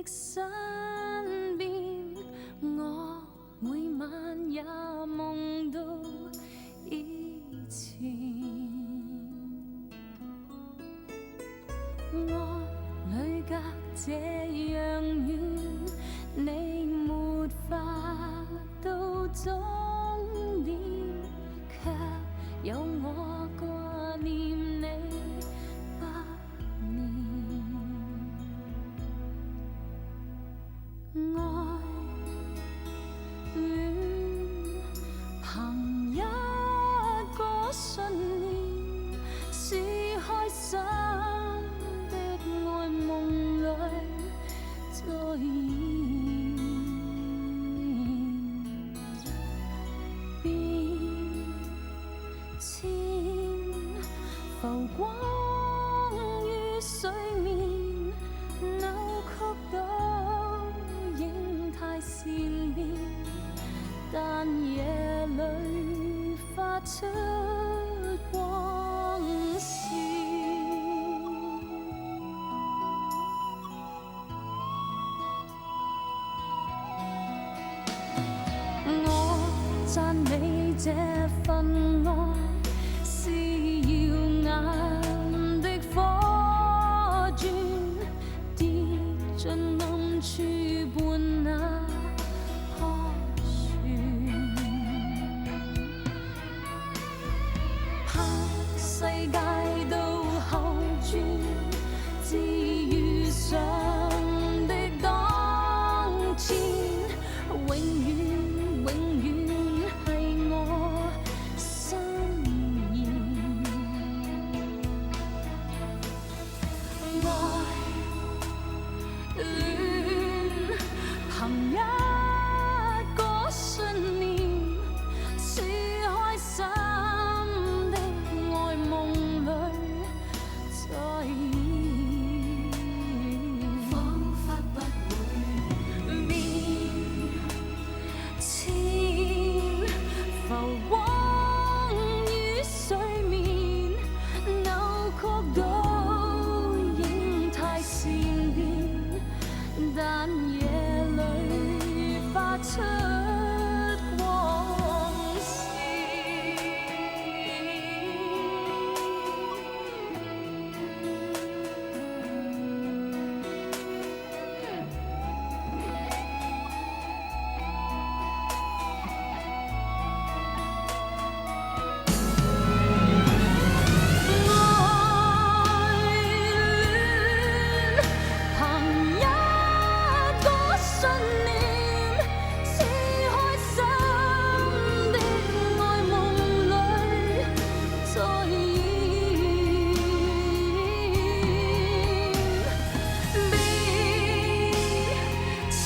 身邊，我每晚也夢到以前。愛侶隔這樣遠，你沒法到終點，卻有我掛念你百年。愛戀憑一個信念，是開心的愛夢裏再現。變遷浮光於水面，扭曲倒影太善變，但夜裏發出光線。我讚美這份愛是耀眼的火鑽，跌進暗處伴那破船，怕世界到後轉，至遇上的當天，永遠係我心願。愛戀憑一個信念，是開心的愛夢裏再現，彷彿不會變遷，浮光於水面，扭曲倒影太善變，但夜裏發出光線。愛戀憑一個信念，是開心的愛夢裏再現。變遷